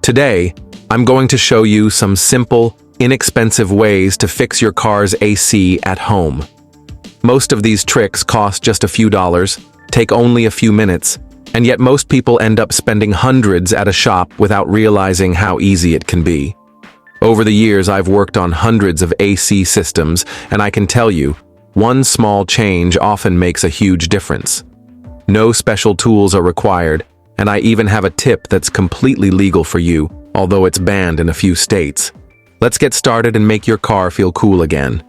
Today, I'm going to show you some simple, inexpensive ways to fix your car's AC at home. Most of these tricks cost just a few dollars, take only a few minutes, and yet most people end up spending hundreds at a shop without realizing how easy it can be. Over the years, I've worked on hundreds of AC systems, and I can tell you, one small change often makes a huge difference. No special tools are required, and I even have a tip that's completely legal for you, although it's banned in a few states. Let's get started and make your car feel cool again.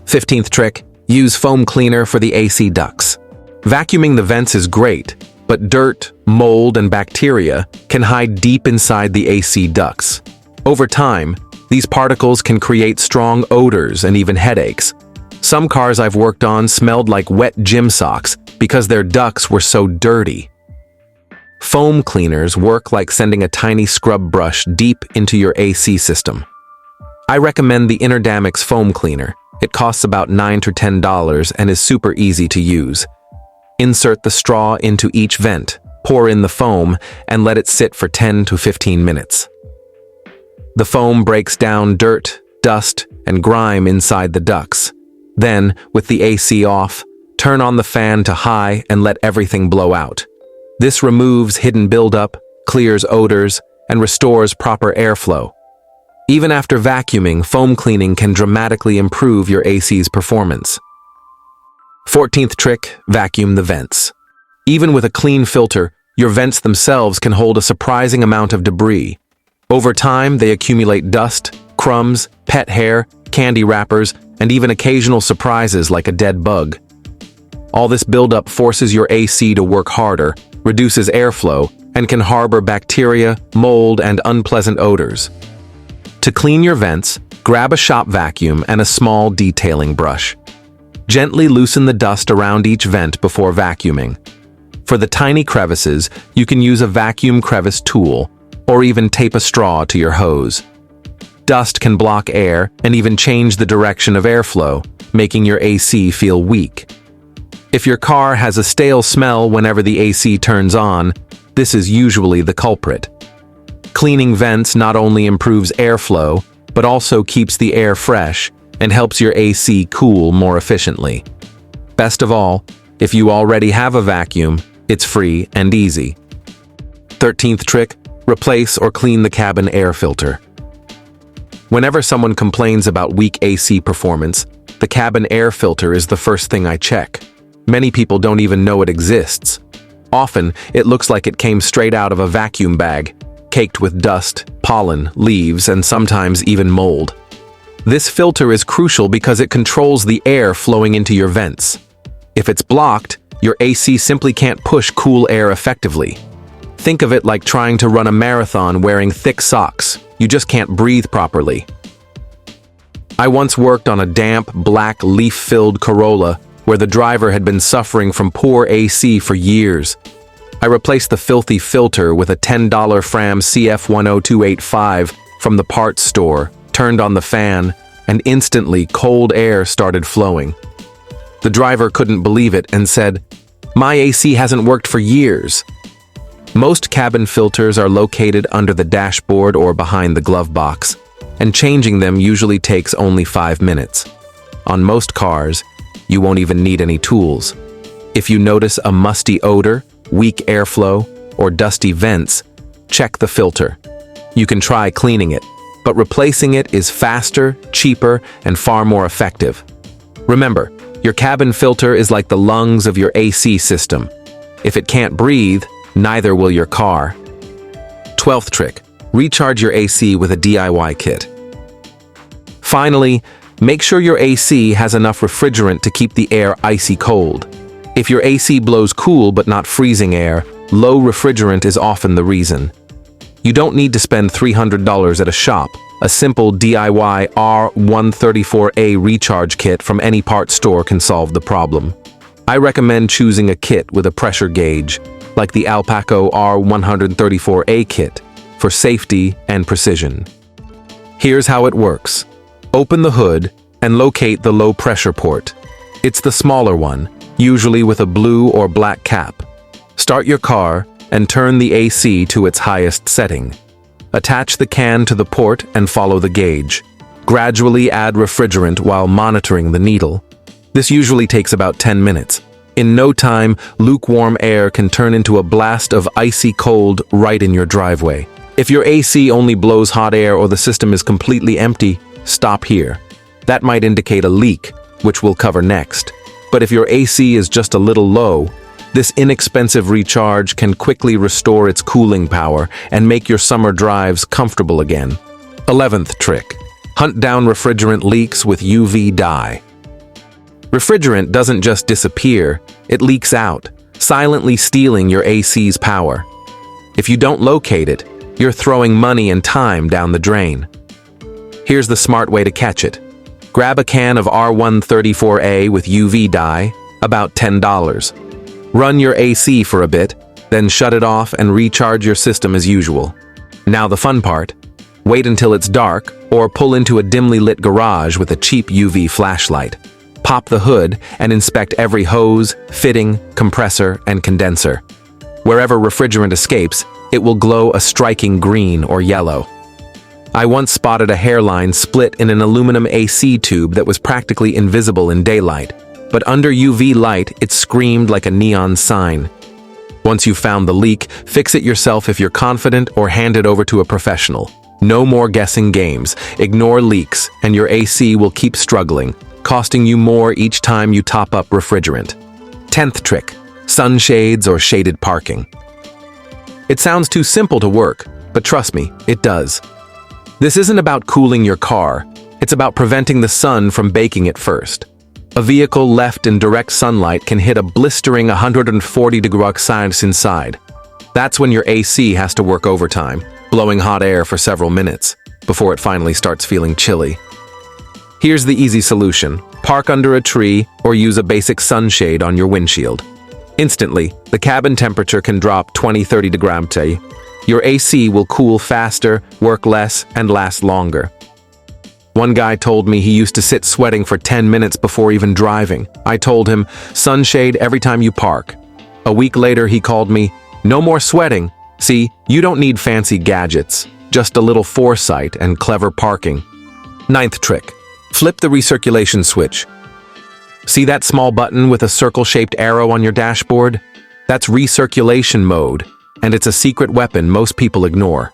15th trick, use foam cleaner for the AC ducts. Vacuuming the vents is great, but dirt, mold, and bacteria can hide deep inside the AC ducts. Over time, these particles can create strong odors and even headaches. Some cars I've worked on smelled like wet gym socks because their ducts were so dirty. Foam cleaners work like sending a tiny scrub brush deep into your AC system. I recommend the Additives foam cleaner. It costs about $9 to $10 and is super easy to use. Insert the straw into each vent, pour in the foam, and let it sit for 10 to 15 minutes. The foam breaks down dirt, dust, and grime inside the ducts. Then, with the AC off, turn on the fan to high and let everything blow out. This removes hidden buildup, clears odors, and restores proper airflow. Even after vacuuming, foam cleaning can dramatically improve your AC's performance. 14th trick, vacuum the vents. Even with a clean filter, your vents themselves can hold a surprising amount of debris. Over time, they accumulate dust, crumbs, pet hair, candy wrappers, and even occasional surprises like a dead bug. All this buildup forces your AC to work harder, reduces airflow, and can harbor bacteria, mold, and unpleasant odors. To clean your vents, grab a shop vacuum and a small detailing brush. Gently loosen the dust around each vent before vacuuming. For the tiny crevices, you can use a vacuum crevice tool, or even tape a straw to your hose. Dust can block air and even change the direction of airflow, making your AC feel weak. If your car has a stale smell whenever the AC turns on, this is usually the culprit. Cleaning vents not only improves airflow, but also keeps the air fresh and helps your AC cool more efficiently. Best of all, if you already have a vacuum, it's free and easy. 13th trick, replace or clean the cabin air filter. Whenever someone complains about weak AC performance, the cabin air filter is the first thing I check. Many people don't even know it exists. Often, it looks like it came straight out of a vacuum bag, caked with dust, pollen, leaves, and sometimes even mold. This filter is crucial because it controls the air flowing into your vents. If it's blocked, your AC simply can't push cool air effectively. Think of it like trying to run a marathon wearing thick socks. You just can't breathe properly. I once worked on a damp, black, leaf-filled Corolla where the driver had been suffering from poor AC for years. I replaced the filthy filter with a $10 Fram CF10285 from the parts store, turned on the fan, and instantly cold air started flowing. The driver couldn't believe it and said, "My AC hasn't worked for years." Most cabin filters are located under the dashboard or behind the glove box, and changing them usually takes only 5 minutes. On most cars, you won't even need any tools. If you notice a musty odor, weak airflow, or dusty vents, check the filter. You can try cleaning it, but replacing it is faster, cheaper, and far more effective. Remember, your cabin filter is like the lungs of your AC system. If it can't breathe, neither will your car. 12th trick, recharge your AC with a DIY kit. Finally, make sure your AC has enough refrigerant to keep the air icy cold. If your AC blows cool but not freezing air, low refrigerant is often the reason. You don't need to spend $300 at a shop. A simple DIY R134A recharge kit from any parts store can solve the problem. I recommend choosing a kit with a pressure gauge, like the Alpaco R134A kit, for safety and precision. Here's how it works. Open the hood and locate the low pressure port. It's the smaller one, usually with a blue or black cap. Start your car and turn the AC to its highest setting. Attach the can to the port and follow the gauge. Gradually add refrigerant while monitoring the needle. This usually takes about 10 minutes. In no time, lukewarm air can turn into a blast of icy cold right in your driveway. If your AC only blows hot air or the system is completely empty, stop here. That might indicate a leak, which we'll cover next. But if your AC is just a little low, this inexpensive recharge can quickly restore its cooling power and make your summer drives comfortable again. 11th trick. Hunt down refrigerant leaks with UV dye. Refrigerant doesn't just disappear, it leaks out, silently stealing your AC's power. If you don't locate it, you're throwing money and time down the drain. Here's the smart way to catch it. Grab a can of R134A with UV dye, about $10. Run your AC for a bit, then shut it off and recharge your system as usual. Now the fun part. Wait until it's dark, or pull into a dimly lit garage with a cheap UV flashlight. Pop the hood and inspect every hose, fitting, compressor, and condenser. Wherever refrigerant escapes, it will glow a striking green or yellow. I once spotted a hairline split in an aluminum AC tube that was practically invisible in daylight, but under UV light, it screamed like a neon sign. Once you've found the leak, fix it yourself if you're confident or hand it over to a professional. No more guessing games, ignore leaks, and your AC will keep struggling, costing you more each time you top up refrigerant. 10th trick, sunshades or shaded parking. It sounds too simple to work, but trust me, it does. This isn't about cooling your car, it's about preventing the sun from baking it first. A vehicle left in direct sunlight can hit a blistering 140 degrees Celsius inside. That's when your AC has to work overtime, blowing hot air for several minutes, before it finally starts feeling chilly. Here's the easy solution. Park under a tree or use a basic sunshade on your windshield. Instantly, the cabin temperature can drop 20-30 degrees Celsius. Your AC will cool faster, work less, and last longer. One guy told me he used to sit sweating for 10 minutes before even driving. I told him, sunshade every time you park. A week later, he called me, no more sweating. See, you don't need fancy gadgets, just a little foresight and clever parking. 9th trick. Flip the recirculation switch. See that small button with a circle-shaped arrow on your dashboard? That's recirculation mode, and it's a secret weapon most people ignore.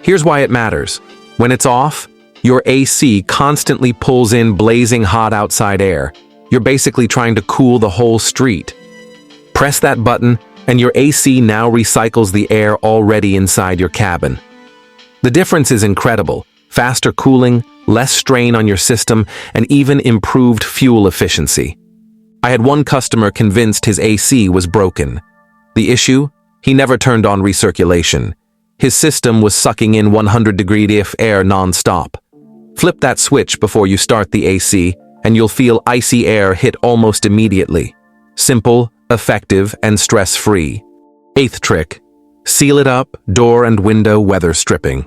Here's why it matters. When it's off, your AC constantly pulls in blazing hot outside air. You're basically trying to cool the whole street. Press that button, and your AC now recycles the air already inside your cabin. The difference is incredible. Faster cooling, less strain on your system, and even improved fuel efficiency. I had one customer convinced his AC was broken. The issue? He never turned on recirculation. His system was sucking in 100-degree air non-stop. Flip that switch before you start the AC, and you'll feel icy air hit almost immediately. Simple, effective, and stress-free. 8th trick. Seal it up, door and window weather stripping.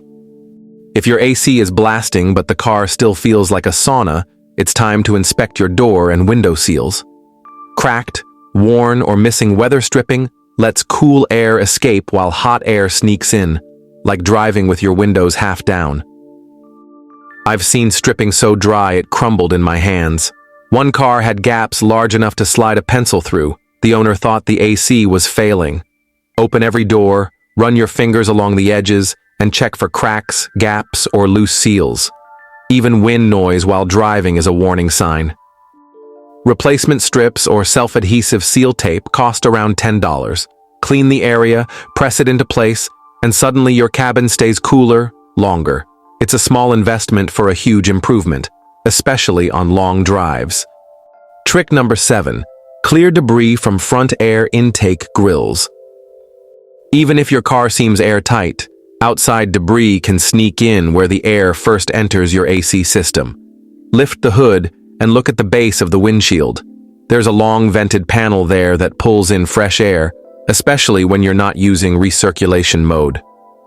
If your AC is blasting but the car still feels like a sauna, it's time to inspect your door and window seals. Cracked, worn, or missing weather stripping lets cool air escape while hot air sneaks in, like driving with your windows half down. I've seen stripping so dry it crumbled in my hands. One car had gaps large enough to slide a pencil through. The owner thought the AC was failing. Open every door, run your fingers along the edges, and check for cracks, gaps, or loose seals. Even wind noise while driving is a warning sign. Replacement strips or self-adhesive seal tape cost around $10. Clean the area, press it into place, and suddenly your cabin stays cooler, longer. It's a small investment for a huge improvement, especially on long drives. Trick number 7. Clear debris from front air intake grills. Even if your car seems airtight, outside debris can sneak in where the air first enters your AC system. Lift the hood and look at the base of the windshield. There's a long vented panel there that pulls in fresh air, especially when you're not using recirculation mode.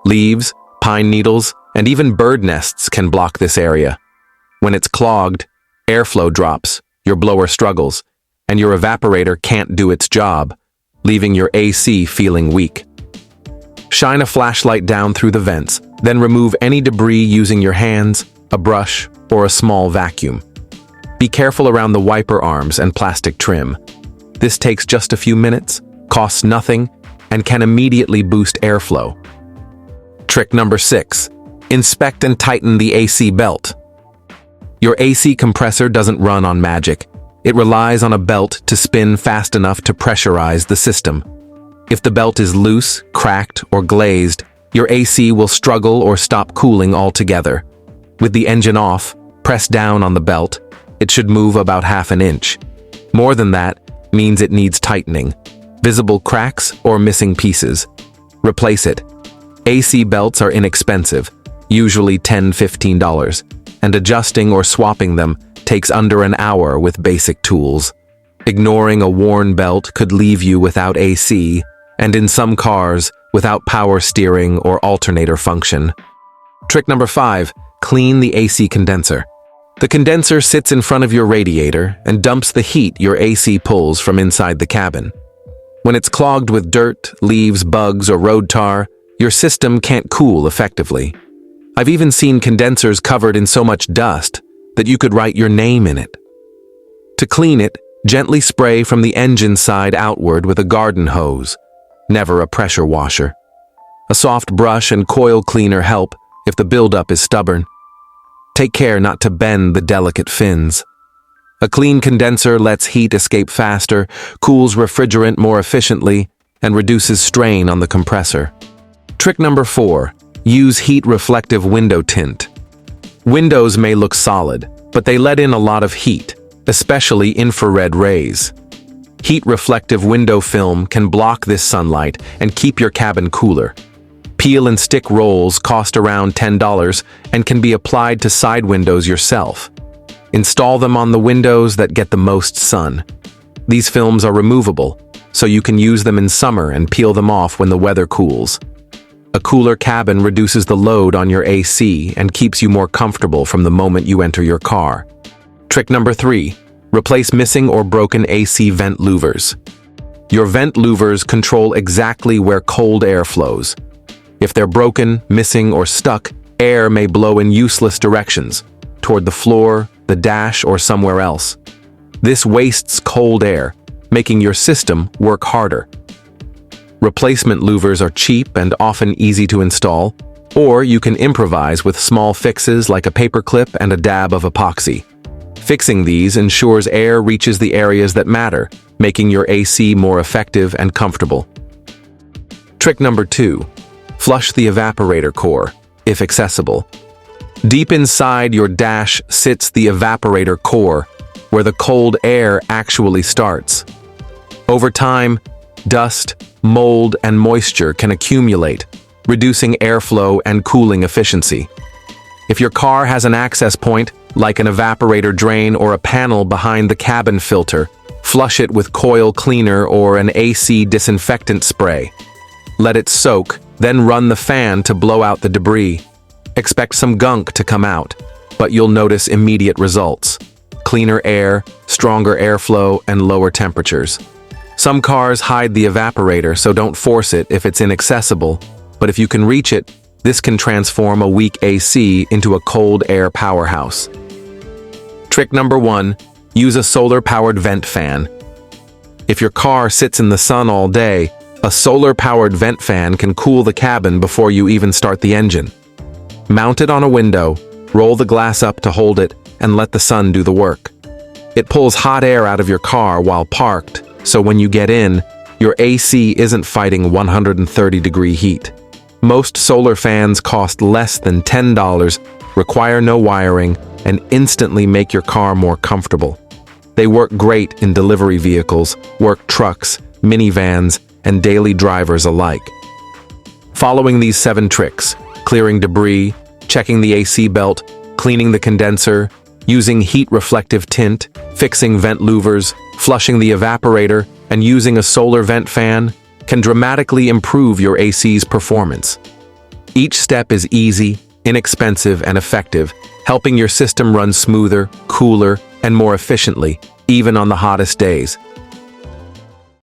Leaves, pine needles, and even bird nests can block this area. When it's clogged, airflow drops, your blower struggles, and your evaporator can't do its job, leaving your AC feeling weak. Shine a flashlight down through the vents, Then remove any debris using your hands, a brush, or a small vacuum. Be careful around the wiper arms and plastic trim. This takes just a few minutes, costs nothing, and can immediately boost airflow. Trick number 6. Inspect and tighten the AC belt. Your AC compressor doesn't run on magic. It relies on a belt to spin fast enough to pressurize the system. If the belt is loose, cracked, or glazed, your AC will struggle or stop cooling altogether. With the engine off, press down on the belt. It should move about half an inch. More than that means it needs tightening. Visible cracks or missing pieces. Replace it. AC belts are inexpensive, usually $10–15, and adjusting or swapping them takes under an hour with basic tools. Ignoring a worn belt could leave you without AC, and in some cars, without power steering or alternator function. Trick number 5. Clean the AC condenser. The condenser sits in front of your radiator and dumps the heat your AC pulls from inside the cabin. When it's clogged with dirt, leaves, bugs, or road tar, your system can't cool effectively. I've even seen condensers covered in so much dust that you could write your name in it. To clean it, gently spray from the engine side outward with a garden hose, never a pressure washer. A soft brush and coil cleaner help if the buildup is stubborn. Take care not to bend the delicate fins. A clean condenser lets heat escape faster, cools refrigerant more efficiently, and reduces strain on the compressor. Trick number 4. Use heat-reflective window tint. Windows may look solid, but they let in a lot of heat, especially infrared rays. Heat-reflective window film can block this sunlight and keep your cabin cooler. Peel and stick rolls cost around $10 and can be applied to side windows yourself. Install them on the windows that get the most sun. These films are removable, so you can use them in summer and peel them off when the weather cools. A cooler cabin reduces the load on your AC and keeps you more comfortable from the moment you enter your car. Trick number 3. Replace missing or broken AC vent louvers. Your vent louvers control exactly where cold air flows. If they're broken, missing, or stuck, air may blow in useless directions, toward the floor, the dash, or somewhere else. This wastes cold air, making your system work harder. Replacement louvers are cheap and often easy to install, or you can improvise with small fixes like a paperclip and a dab of epoxy. Fixing these ensures air reaches the areas that matter, making your AC more effective and comfortable. Trick number 2. Flush the evaporator core, if accessible. Deep inside your dash sits the evaporator core, where the cold air actually starts. Over time, dust, mold, and moisture can accumulate, reducing airflow and cooling efficiency. If your car has an access point, like an evaporator drain or a panel behind the cabin filter, flush it with coil cleaner or an AC disinfectant spray. Let it soak, then run the fan to blow out the debris. Expect some gunk to come out, but you'll notice immediate results. Cleaner air, stronger airflow, and lower temperatures. Some cars hide the evaporator, so don't force it if it's inaccessible, but if you can reach it, this can transform a weak AC into a cold air powerhouse. Trick number 1. Use a solar-powered vent fan. If your car sits in the sun all day, a solar-powered vent fan can cool the cabin before you even start the engine. Mount it on a window, roll the glass up to hold it, and let the sun do the work. It pulls hot air out of your car while parked, so when you get in, your AC isn't fighting 130-degree heat. Most solar fans cost less than $10, require no wiring, and instantly make your car more comfortable. They work great in delivery vehicles, work trucks, minivans, and daily drivers alike. Following these 7 tricks, clearing debris, checking the AC belt, cleaning the condenser, using heat-reflective tint, fixing vent louvers, flushing the evaporator, and using a solar vent fan, can dramatically improve your AC's performance. Each step is easy, inexpensive, and effective, helping your system run smoother, cooler, and more efficiently, even on the hottest days.